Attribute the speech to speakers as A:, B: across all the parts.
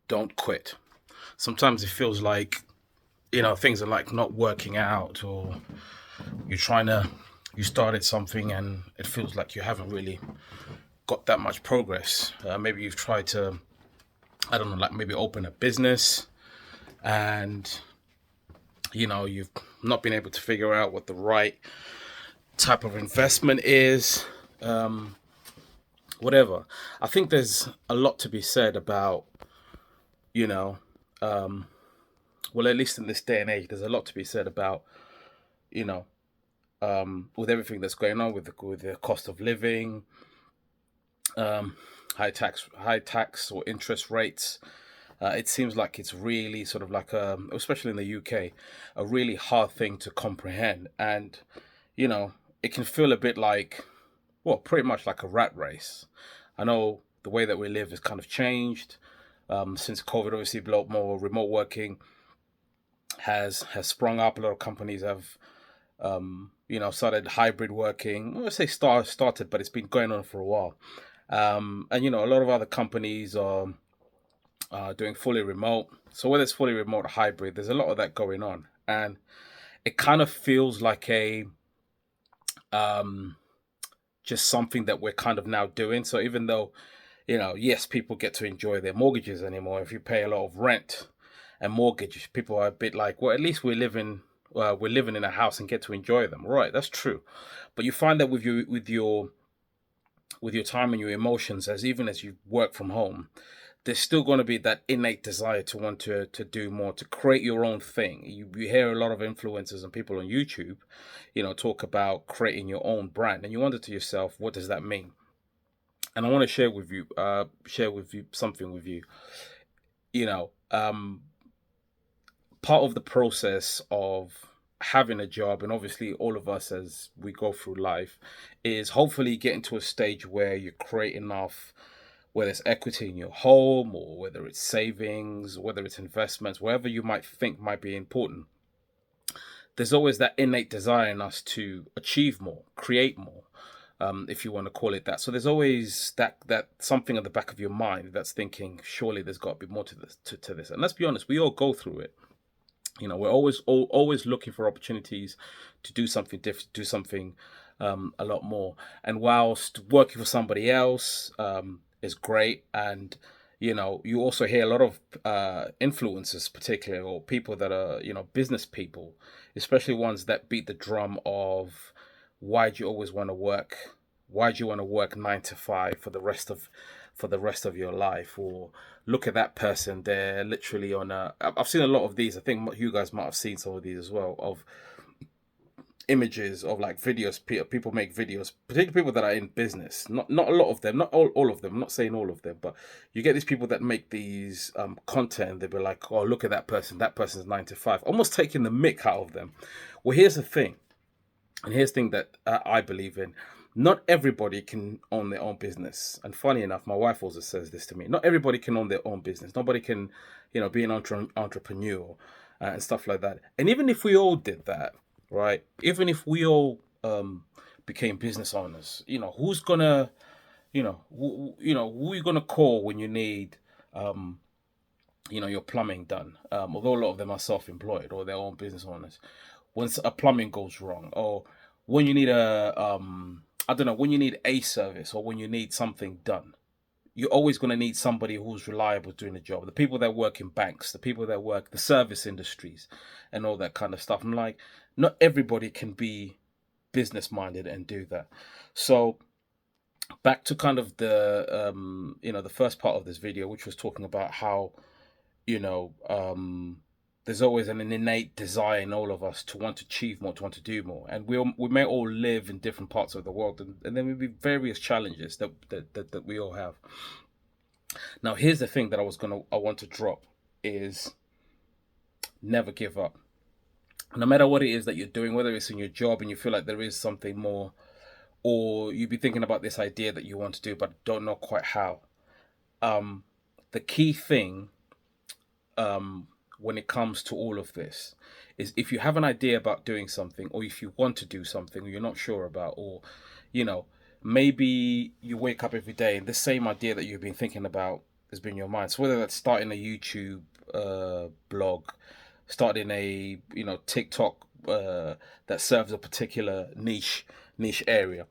A: don't quit. Sometimes it feels like, things are like not working out, or you're trying to, you started something and it feels like you haven't really got that much progress. Maybe you've tried to, I don't know, like maybe open a business and, you've not been able to figure out what the right type of investment is. Um, Whatever. I think there's a lot to be said about, you know, um, well, at least in this day and age, there's a lot to be said about, you know, with everything that's going on with the cost of living, um, high tax or interest rates. It seems like it's really sort of like especially in the UK, a really hard thing to comprehend, and you know, it can feel a bit like, well, pretty much like a rat race. I know the way that we live has kind of changed since COVID. Obviously, a lot more remote working has sprung up. A lot of companies have started hybrid working. Well, I say started, but it's been going on for a while. And a lot of other companies are doing fully remote. So whether it's fully remote or hybrid, there's a lot of that going on, and it kind of feels like a um, just something that we're kind of now doing. So even though yes, people get to enjoy their mortgages anymore. If you pay a lot of rent and mortgage, people are a bit like, well, at least we're living in a house and get to enjoy them. Right, that's true. But you find that with your time and your emotions, as even as you work from home, there's still going to be that innate desire to want to do more, to create your own thing. You hear a lot of influencers and people on YouTube, talk about creating your own brand, and you wonder to yourself, what does that mean? And I want to share with you something with you. You know, part of the process of having a job, and obviously all of us as we go through life, is hopefully getting to a stage where you create enough, whether it's equity in your home or whether it's savings, whether it's investments, wherever you might think might be important. There's always that innate desire in us to achieve more, create more, if you want to call it that. So there's always that something at the back of your mind that's thinking, surely there's got to be more to this. To this. And let's be honest, we all go through it. We're always looking for opportunities to do something different, do something a lot more. And whilst working for somebody else is great, and you also hear a lot of influencers, particularly, or people that are business people, especially ones that beat the drum of, why do you always want to work? Why do you want to work 9 to 5 for the rest of your life? Or look at that person, they're literally on a. I've seen a lot of these. I think you guys might have seen some of these as well, of images of like videos. People make videos, particularly people that are in business. Not a lot of them, not all of them. I'm not saying all of them, but you get these people that make these content. They'll be like, oh, look at that person. That person's 9 to 5, almost taking the mick out of them. Well, here's the thing. And here's the thing that I believe in. Not everybody can own their own business. And funny enough, my wife also says this to me. Not everybody can own their own business. Nobody can, be an entrepreneur and stuff like that. And even if we all did that, right? Even if we all became business owners, who's gonna, who are you gonna call when you need, your plumbing done? Although a lot of them are self-employed or their own business owners. Once a plumbing goes wrong, or when you need I don't know, when you need a service or when you need something done, you're always going to need somebody who's reliable doing the job. The people that work in banks, the people that work the service industries, and all that kind of stuff. I'm like, not everybody can be business minded and do that. So back to kind of the first part of this video, which was talking about how you know there's always an innate desire in all of us to want to achieve more, to want to do more, and we may all live in different parts of the world, and there may be various challenges that we all have. Now, here's the thing that I want to drop is, never give up. No matter what it is that you're doing, whether it's in your job and you feel like there is something more, or you be thinking about this idea that you want to do but don't know quite how. Um, the key thing when it comes to all of this is, if you have an idea about doing something, or if you want to do something or you're not sure about, or you know maybe you wake up every day and the same idea that you've been thinking about, has been your mind. So whether that's starting a YouTube blog, starting a TikTok that serves a particular niche area,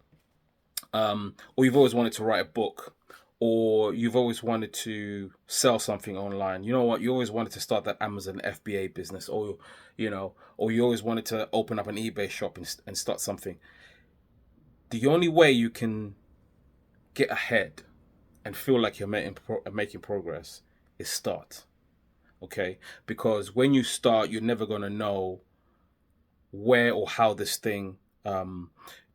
A: or you've always wanted to write a book, or you've always wanted to sell something online. You know what? You always wanted to start that Amazon FBA business, or or you always wanted to open up an eBay shop and start something. The only way you can get ahead and feel like you're making progress is start. Okay, because when you start, you're never gonna know where or how this thing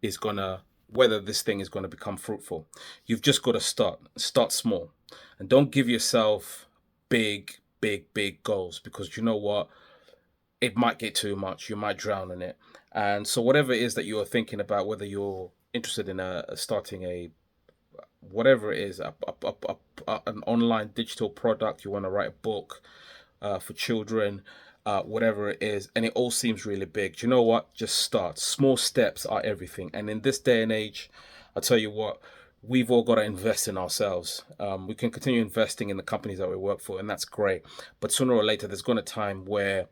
A: is gonna whether this thing is going to become fruitful. You've just got to start small, and don't give yourself big goals, because you know what, it might get too much, you might drown in it. And so whatever it is that you're thinking about, whether you're interested in starting a whatever it is, an online digital product, you want to write a book for children, whatever it is, and it all seems really big. Do you know what? Just start. Small steps are everything. And in this day and age, I tell you what, we've all got to invest in ourselves. We can continue investing in the companies that we work for, and that's great. But sooner or later, there's going to time where,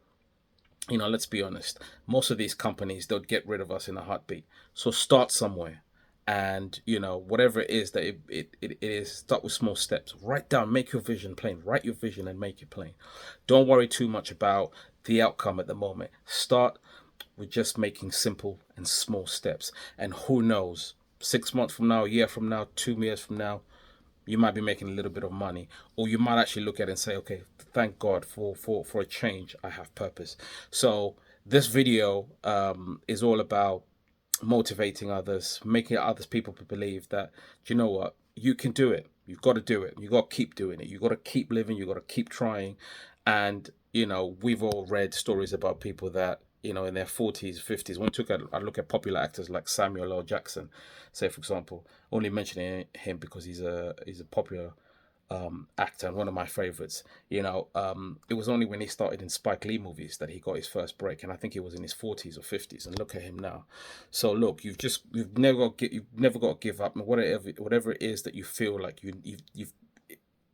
A: let's be honest, most of these companies, they'll get rid of us in a heartbeat. So start somewhere. And whatever it is that it is, start with small steps. Write down, make your vision plain. Write your vision and make it plain. Don't worry too much about the outcome at the moment. Start with just making simple and small steps. And who knows, 6 months from now, a year from now, 2 years from now, you might be making a little bit of money, or you might actually look at it and say, okay, thank God for a change. I have purpose. So this video is all about motivating others, making others people believe that, do you know what, you can do it. You've got to do it. You've got to keep doing it. You've got to keep living. You've got to keep trying. And we've all read stories about people that in their 40s, 50s. When we took a look at popular actors like Samuel L. Jackson, say for example, only mentioning him because he's a popular actor and one of my favorites. It was only when he started in Spike Lee movies that he got his first break, and I think he was in his 40s or 50s. And look at him now. So look, you've never got to give up. And whatever it is that you feel like you've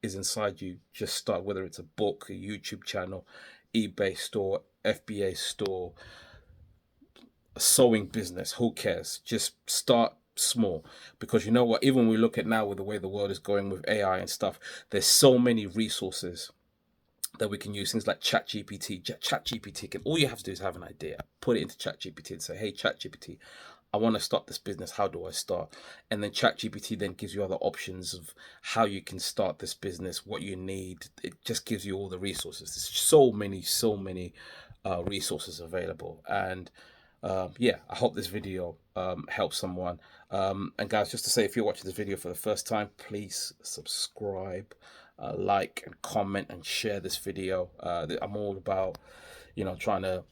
A: is inside you, just start. Whether it's a book, a YouTube channel, eBay store, FBA store, a sewing business, who cares? Just start small, because you know what, even when we look at now with the way the world is going with AI and stuff, there's so many resources that we can use. Things like ChatGPT can, all you have to do is have an idea, put it into ChatGPT and say, hey ChatGPT, I want to start this business, how do I start? And then ChatGPT then gives you other options of how you can start this business, what you need. It just gives you all the resources. There's so many resources available. And yeah, I hope this video helps someone. And guys, just to say, if you're watching this video for the first time, please subscribe, like and comment and share this video. I'm all about, trying to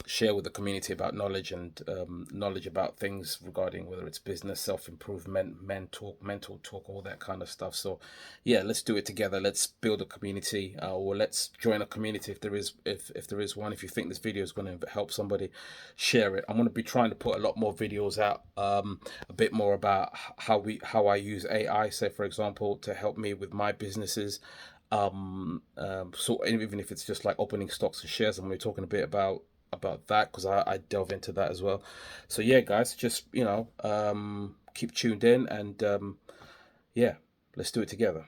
A: share with the community about knowledge and knowledge about things regarding whether it's business, self-improvement, mental talk, all that kind of stuff. So yeah, let's do it together. Let's build a community, or let's join a community if there is one. If you think this video is going to help somebody, share it. I'm going to be trying to put a lot more videos out, a bit more about how I use AI, say for example, to help me with my businesses. So even if it's just like opening stocks and shares, and we're talking a bit about that, because I delve into that as well. So yeah guys, just keep tuned in, and yeah, let's do it together.